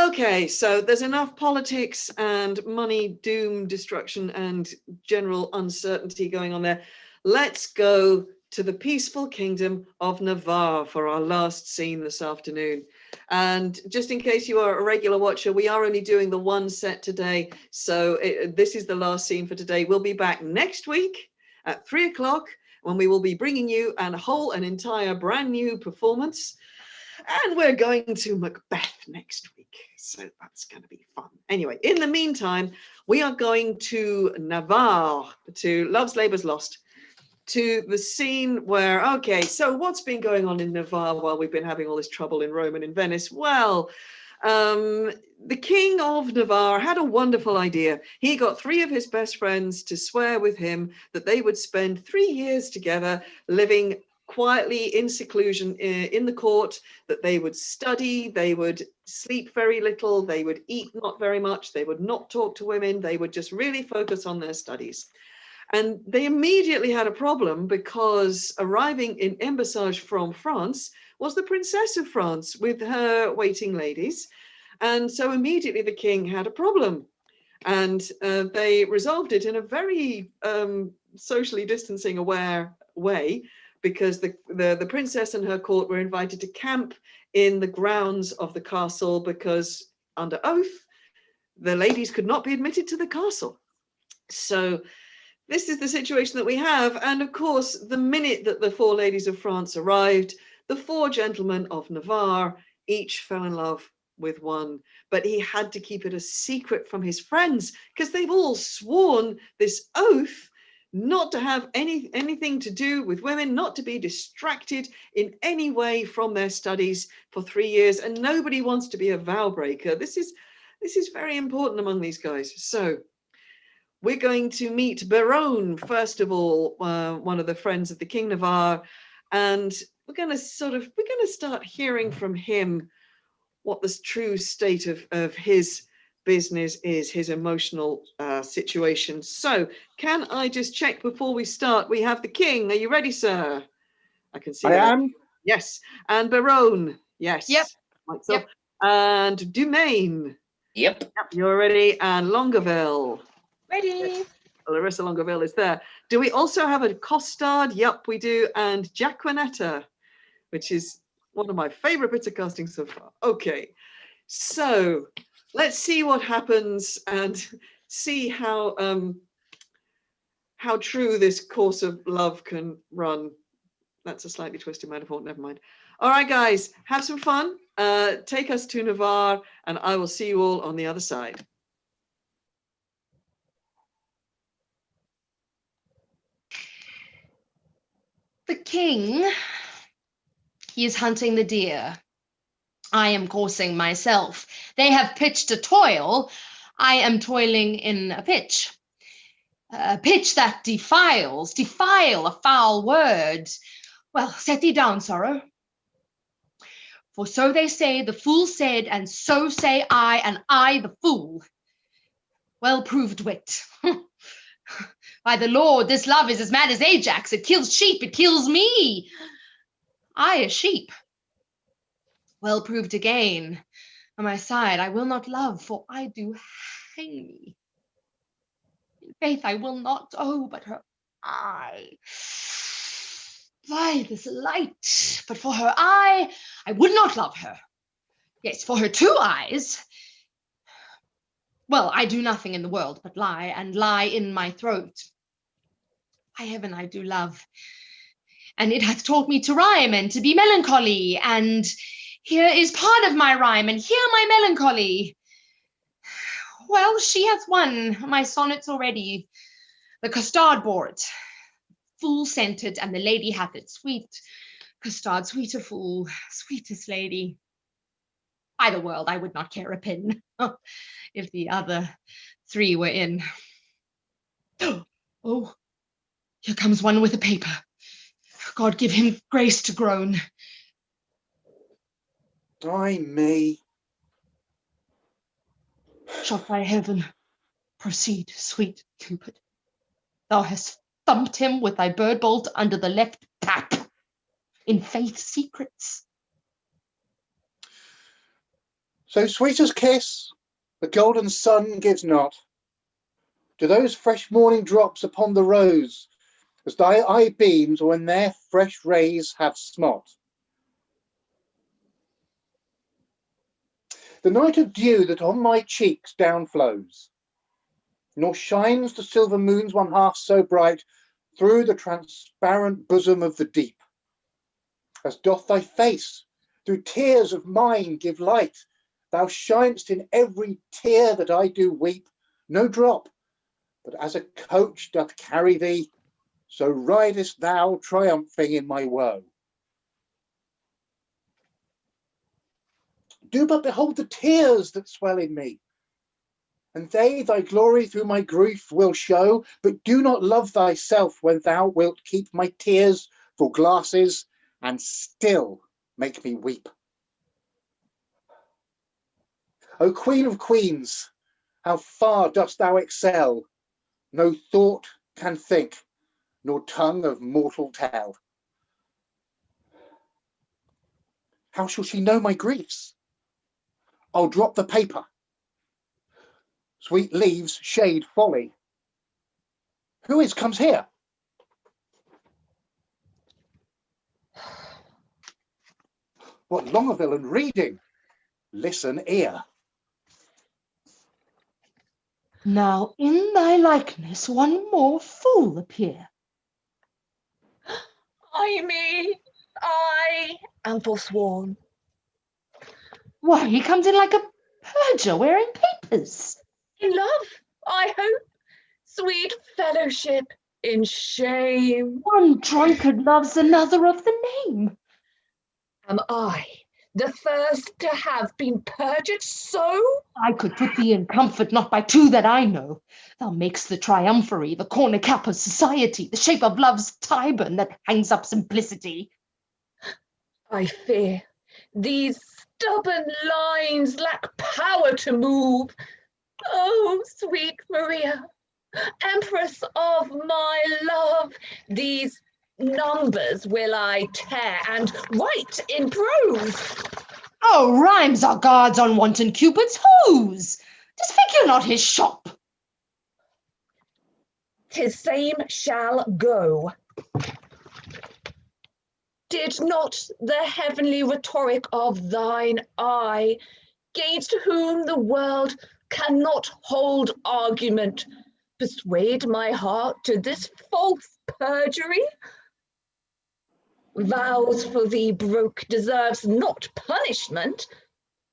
Okay, so there's enough politics and money, doom, destruction, and general uncertainty going on there. Let's go to the peaceful kingdom of Navarre for our last scene this afternoon. And just in case you are a regular watcher, we are only doing the one set today. So this is the last scene for today. We'll be back next week at 3 o'clock when we will be bringing you an entire brand new performance. And we're going to Macbeth next week. So that's going to be fun. Anyway, in the meantime, we are going to Navarre, to Love's Labour's Lost, to the scene where, okay, so what's been going on in Navarre while we've been having all this trouble in Rome and in Venice? Well, the king of Navarre had a wonderful idea. He got 3 of his best friends to swear with him that they would spend 3 years together living quietly in seclusion in the court, that they would study, they would sleep very little, they would eat not very much, they would not talk to women, they would just really focus on their studies. And they immediately had a problem because arriving in embassage from France was the Princess of France with her waiting ladies. And so immediately the king had a problem. And they resolved it in a very socially distancing aware way, because the princess and her court were invited to camp in the grounds of the castle because under oath, the ladies could not be admitted to the castle. So this is the situation that we have. And of course, the minute that the 4 ladies of France arrived, the 4 gentlemen of Navarre each fell in love with one, but he had to keep it a secret from his friends because they've all sworn this oath not to have anything to do with women, not to be distracted in any way from their studies for 3 years, and nobody wants to be a vow breaker. This is very important among these guys. So we're going to meet Baron, first of all, one of the friends of the King Navarre, and we're going to start hearing from him what the true state of his business is, his emotional situation. So can I just check before we start? We have the king. Are you ready, sir? I can see. I am. Yes. And Baron. Yes. Yep. Yep. And Dumaine. Yep. Yep. You're ready. And Longueville. Ready. Larissa Longueville is there. Do we also have a Costard? Yep, we do. And Jaquanetta, which is one of my favorite bits of casting so far. Okay. So let's see what happens and see how true this course of love can run. That's a slightly twisted metaphor, never mind. All right, guys, have some fun. Take us to Navarre, and I will see you all on the other side. The king, he is hunting the deer. I am coursing myself. They have pitched a toil. I am toiling in a pitch. A pitch that defile, a foul word. Well, set thee down, sorrow. For so they say, the fool said, and so say I, and I the fool. Well proved wit. By the Lord, this love is as mad as Ajax. It kills sheep, it kills me. I a sheep. Well proved again. On my side, I will not love, for I do hang me. In faith, I will not, oh, but her eye. Why this light? But for her eye, I would not love her. Yes, for her 2 eyes. Well, I do nothing in the world but lie, and lie in my throat. By heaven, I do love. And it hath taught me to rhyme and to be melancholy, and here is part of my rhyme, and here my melancholy. Well, she hath won my sonnets already. The custard board, full scented, and the lady hath it. Sweet custard, sweeter fool, sweetest lady. By the world, I would not care a pin if the other three were in. Oh, here comes one with a paper. God give him grace to groan. Ay me. Shot by heaven, proceed, sweet Cupid. Thou hast thumped him with thy bird bolt under the left pap. In faith's secrets. So sweet as kiss, the golden sun gives not. Do those fresh morning drops upon the rose, as thy eye beams when their fresh rays have smot. The night of dew that on my cheeks down flows, nor shines the silver moon's one half so bright through the transparent bosom of the deep, as doth thy face through tears of mine give light. Thou shinest in every tear that I do weep, no drop, but as a coach doth carry thee, so ridest thou triumphing in my woe. Do but behold the tears that swell in me, and they thy glory through my grief will show, but do not love thyself when thou wilt keep my tears for glasses and still make me weep. O Queen of Queens, how far dost thou excel? No thought can think, nor tongue of mortal tell. How shall she know my griefs? I'll drop the paper. Sweet leaves shade folly. Who comes here? What Longaville and reading? Listen, ear. Now in thy likeness one more fool appear. Ay me, I am forsworn. Why, he comes in like a purger wearing papers. In love, I hope, sweet fellowship, in shame. One drunkard loves another of the name. Am I the first to have been perjured so? I could put thee in comfort not by two that I know. Thou makes the triumphalary, the corner cap of society, the shape of love's Tyburn that hangs up simplicity. I fear these stubborn lines lack power to move. Oh, sweet Maria, Empress of my love, these numbers will I tear and write in prose. Oh, rhymes are guards on wanton Cupid's whose? Disfigure not his shop. 'Tis same shall go. Did not the heavenly rhetoric of thine eye, gainst whom the world cannot hold argument, persuade my heart to this false perjury? Vows for thee broke deserves not punishment.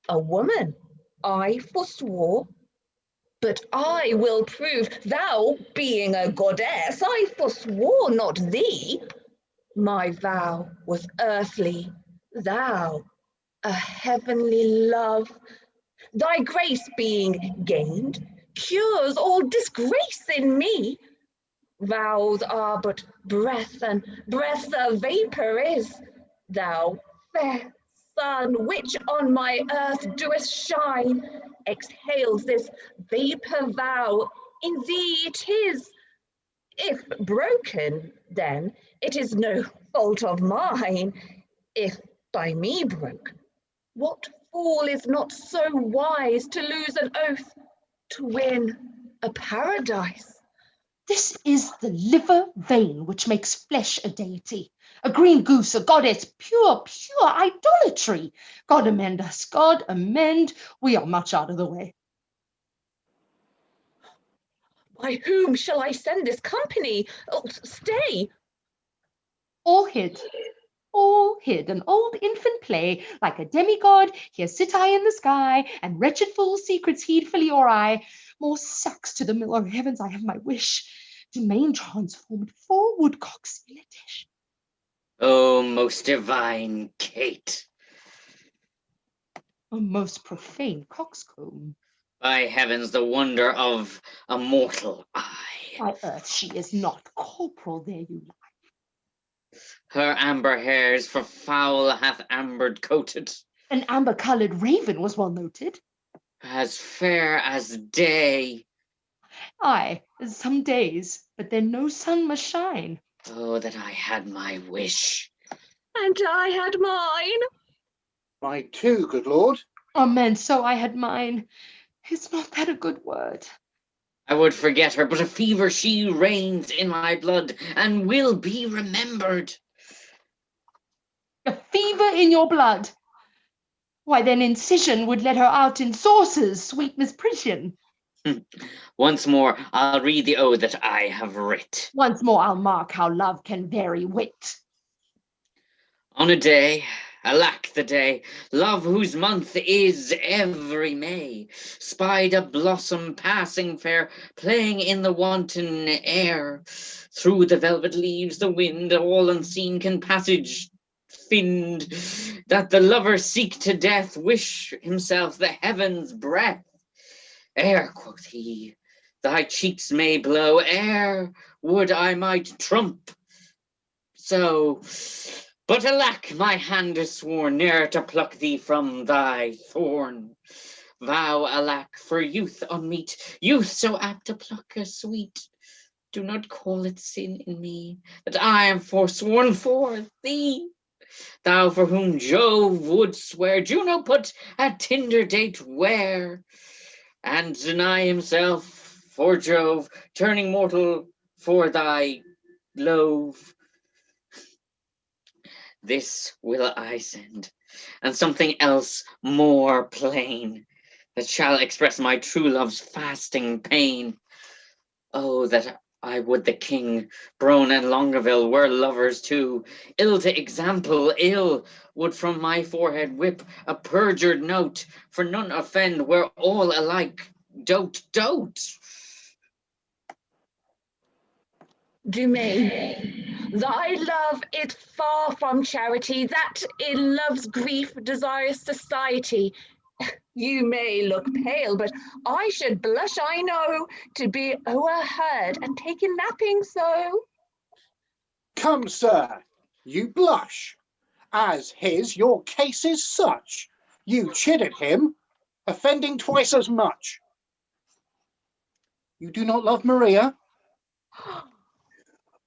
A woman I forswore, but I will prove, thou being a goddess, I forswore not thee. My vow was earthly, thou a heavenly love. Thy grace being gained, cures all disgrace in me. Vows are but breath, and breath the vapour is. Thou fair sun, which on my earth doest shine, exhales this vapour vow, in thee it is. If broken, then it is no fault of mine. If by me broke, what fool is not so wise to lose an oath to win a paradise? This is the liver vein which makes flesh a deity, a green goose, a goddess, pure, pure idolatry. God amend us, God amend. We are much out of the way. By whom shall I send this company? Oh, stay. All hid, an old infant play, like a demigod, here sit I in the sky, and wretched fool secrets heedfully or I. more sacks to the mill. Oh heavens, I have my wish. To main transformed 4 woodcocks in a dish. Oh, most divine Kate. A most profane coxcomb. By heavens, the wonder of a mortal eye. By earth, she is not corporal, there you lie. Her amber hairs for foul hath ambered coated. An amber-coloured raven was well noted. As fair as day. Aye, some days, but then no sun must shine. Oh, that I had my wish. And I had mine. Mine too, good lord. Amen, so I had mine. Is not that a good word? I would forget her, but a fever she reigns in my blood, and will be remembered. A fever in your blood? Why, then incision would let her out in sauces, sweet Miss Pritian. Once more, I'll read the ode that I have writ. Once more I'll mark how love can vary wit. On a day, alack the day, love whose month is every May, spied a blossom passing fair, playing in the wanton air. Through the velvet leaves the wind, all unseen, can passage find, that the lover seek to death, wish himself the heaven's breath. Ere, quoth he, thy cheeks may blow, ere would I might trump so. But alack, my hand is sworn ne'er to pluck thee from thy thorn. Vow, alack, for youth unmeet, youth so apt to pluck a sweet. Do not call it sin in me, that I am forsworn for thee. Thou for whom Jove would swear, Juno put a tinder date where, and deny himself for Jove, turning mortal for thy love. This will I send, and something else more plain, that shall express my true love's fasting pain. Oh, that I would the king, Brone and Longueville, were lovers too. Ill to example, ill would from my forehead whip a perjured note, for none offend where all alike dote. Dumaine, thy love is far from charity, that in love's grief desires society. You may look pale, but I should blush, I know, to be o'erheard and taken napping so. Come, sir, you blush. As his, your case is such. You chided him, offending twice as much. You do not love Maria?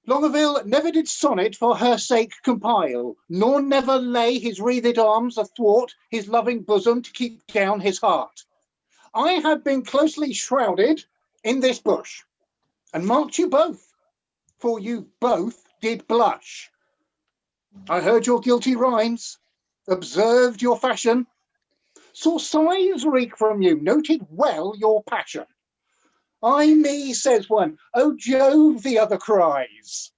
Longueville never did sonnet for her sake compile, nor never lay his wreathed arms athwart his loving bosom to keep down his heart. I have been closely shrouded in this bush, and marked you both, for you both did blush. I heard your guilty rhymes, observed your fashion, saw sighs reek from you, noted well your passion. Ay me, says one, oh Jove, the other cries.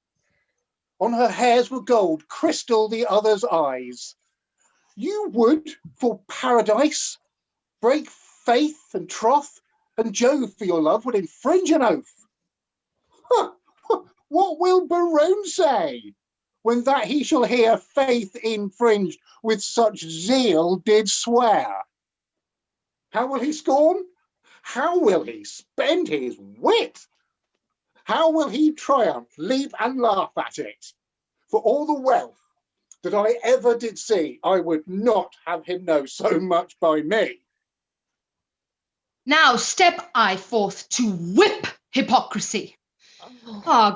On her hairs were gold, crystal the other's eyes. You would, for paradise, break faith and troth, and Jove for your love would infringe an oath. Huh, what will Barone say, when that he shall hear faith infringed with such zeal did swear? How will he scorn? How will he spend his wit? How will he triumph, leap and laugh at it? For all the wealth that I ever did see, I would not have him know so much by me. Now step I forth to whip hypocrisy.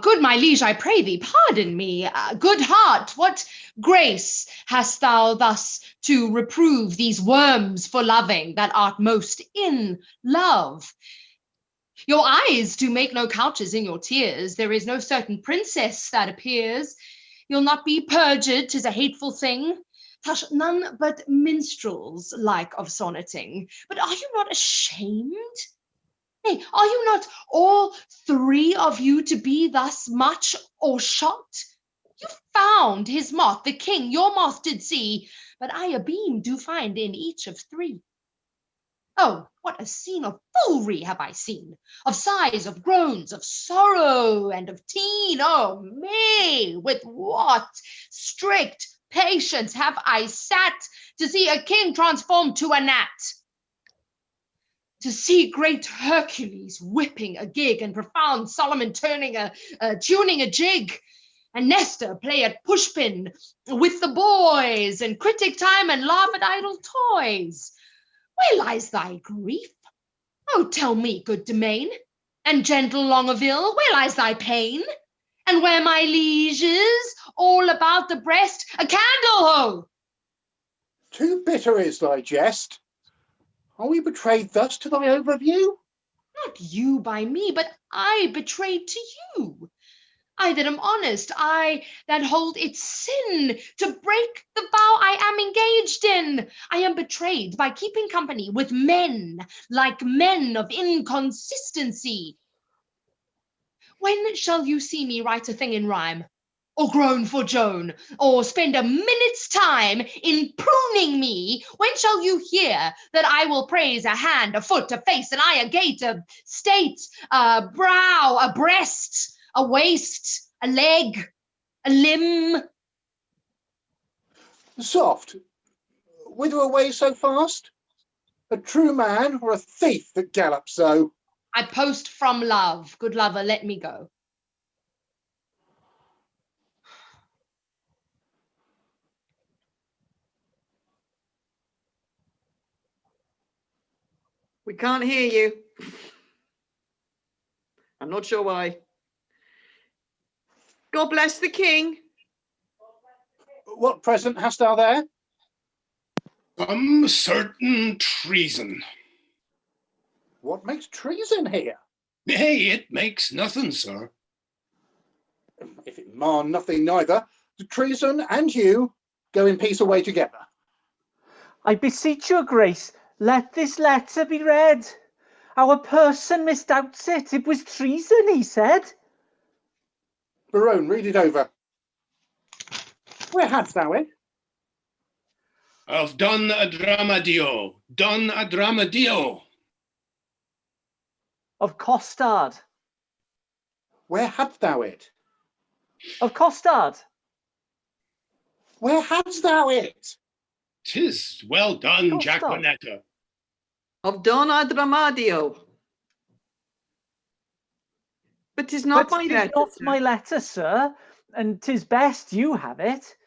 Good my liege, I pray thee, pardon me. Good heart, what grace hast thou thus to reprove these worms for loving that art most in love? Your eyes do make no couches in your tears. There is no certain princess that appears. You'll not be perjured, 'tis a hateful thing. Touch none but minstrels like of sonneting. But are you not ashamed? Nay, are you not all 3 of you to be thus much o'ershot? You found his moth, the king your moth did see, but I a beam do find in each of 3. Oh, what a scene of foolery have I seen, of sighs, of groans, of sorrow, and of teen. Oh me, with what strict patience have I sat to see a king transformed to a gnat, to see great Hercules whipping a gig, and profound Solomon tuning a jig, and Nestor play at pushpin with the boys, and critic time and laugh at idle toys. Where lies thy grief? Oh, tell me, good Domain, and gentle Longaville, where lies thy pain? And where my lieges, all about the breast, a candle, ho! Too bitter is thy jest. Are we betrayed thus to thy overview? Not you by me, but I betrayed to you. I that am honest, I that hold it sin to break the vow I am engaged in. I am betrayed by keeping company with men, like men of inconsistency. When shall you see me write a thing in rhyme, or groan for Joan, or spend a minute's time in pruning me? When shall you hear that I will praise a hand, a foot, a face, an eye, a gait, a state, a brow, a breast, a waist, a leg, a limb? Soft, whither away so fast? A true man or a thief that gallops so? I post from love. Good lover, let me go. We can't hear you. I'm not sure why. God bless the king. What present hast thou there? Some certain treason. What makes treason here? Nay, it makes nothing, sir. If it mar nothing neither, the treason and you go in peace away together. I beseech your grace, let this letter be read. Our person misdoubts it. It was treason, he said. Barone, read it over. Where hadst thou it? Of Don Adramadio. Don Adramadio. Of Costard. Where hadst thou it? Of Costard. Where hadst thou it? 'Tis well done, Costard. Jaquanetta. Of Don Adramadio. But 'tis not my letter. Not my letter, sir, and 'tis best you have it.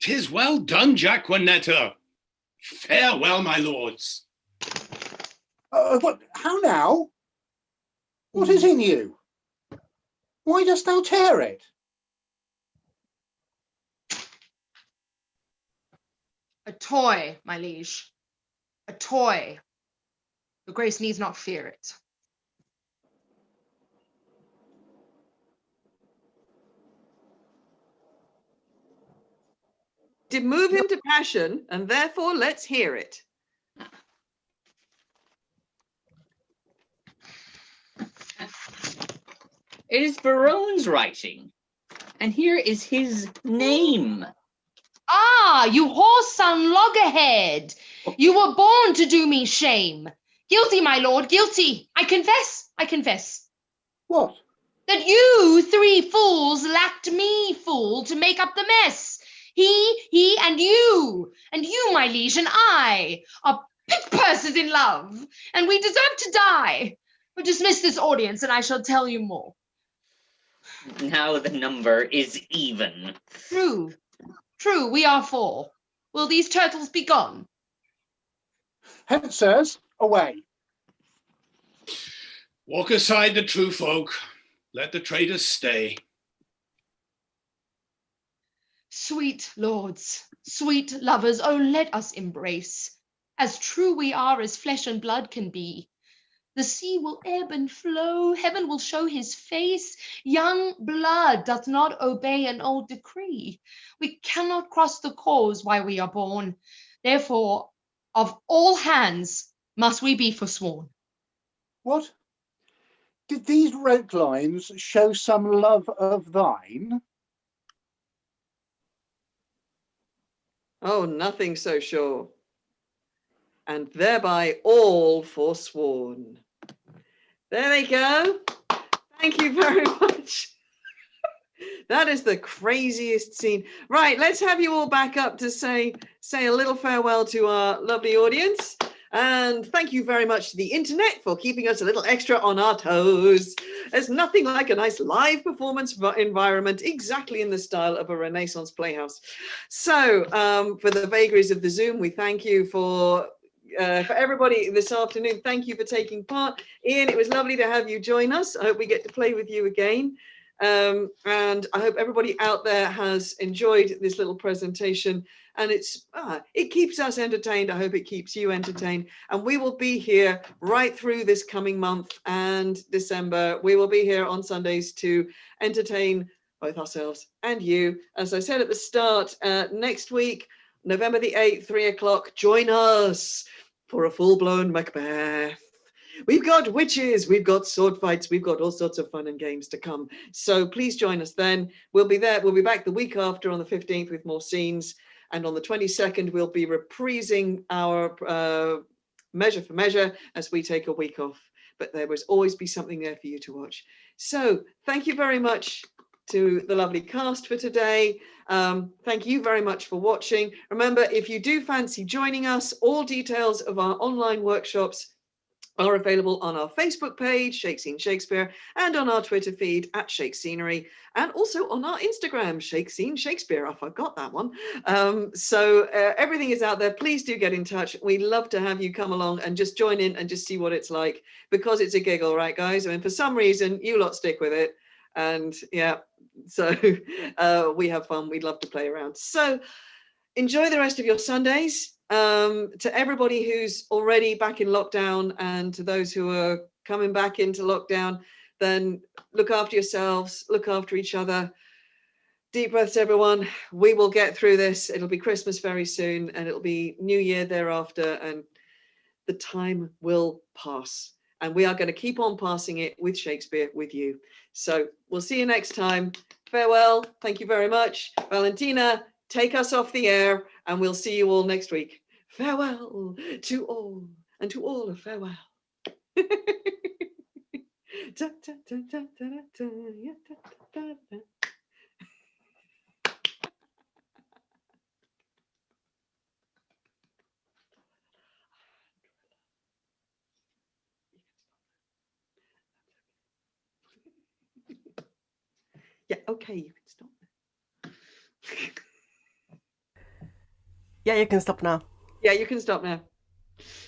'Tis well done, Jaquanetta. Farewell, my lords. What? How now? What is in you? Why dost thou tear it? A toy, my liege. A toy. Your grace needs not fear it. Did move him to passion, and therefore let's hear it. It is Barone's writing, and here is his name. Ah, you whoreson loggerhead! You were born to do me shame. Guilty, my lord, guilty. I confess. What? That you three fools lacked me, fool, to make up the mess. He, and you, my liege, and I are pick purses in love, and we deserve to die. But dismiss this audience, and I shall tell you more. Now the number is even. True, we are four. Will these turtles be gone? Hence, sirs, away. Walk aside the true folk. Let the traitors stay. Sweet lords, sweet lovers, oh, let us embrace. As true we are as flesh and blood can be. The sea will ebb and flow, heaven will show his face. Young blood doth not obey an old decree. We cannot cross the cause why we are born. Therefore, of all hands must we be forsworn. What? Did these rope lines show some love of thine? Oh, nothing so sure. and thereby all forsworn. There they go. Thank you very much. That is the craziest scene. Right, let's have you all back up to say a little farewell to our lovely audience. And thank you very much to the internet for keeping us a little extra on our toes. There's nothing like a nice live performance environment, exactly in the style of a Renaissance playhouse. So for the vagaries of the Zoom, we thank you for everybody this afternoon. Thank you for taking part. Ian, it was lovely to have you join us. I hope we get to play with you again. And I hope everybody out there has enjoyed this little presentation, and it keeps us entertained. I hope it keeps you entertained, and we will be here right through this coming month and December. We will be here on Sundays to entertain both ourselves and you. As I said at the start, next week, November the 8th, 3 o'clock, join us for a full-blown Macbeth. We've got witches, we've got sword fights, we've got all sorts of fun and games to come. So please join us then. We'll be there. We'll be back the week after on the 15th with more scenes. And on the 22nd, we'll be reprising our Measure for Measure as we take a week off. But there will always be something there for you to watch. So thank you very much to the lovely cast for today. Thank you very much for watching. Remember, if you do fancy joining us, all details of our online workshops are available on our Facebook page, Shake-Scene Shakespeare, and on our Twitter feed at Shake Scenery, and also on our Instagram, Shake-Scene Shakespeare. I forgot that one. So everything is out there. Please do get in touch. We'd love to have you come along and just join in and just see what it's like, because it's a giggle, right, guys? I mean, for some reason, you lot stick with it. And yeah, so we have fun. We'd love to play around. So enjoy the rest of your Sundays. To everybody who's already back in lockdown, and to those who are coming back into lockdown, then look after yourselves, look after each other. Deep breaths, everyone. We will get through this. It'll be Christmas very soon, and it'll be New Year thereafter, and the time will pass. And we are going to keep on passing it with Shakespeare with you. So we'll see you next time. Farewell. Thank you very much. Valentina, take us off the air, and we'll see you all next week. Farewell to all, and to all a farewell. Yeah, okay, you can stop. Yeah, you can stop now. Yeah, you can stop now.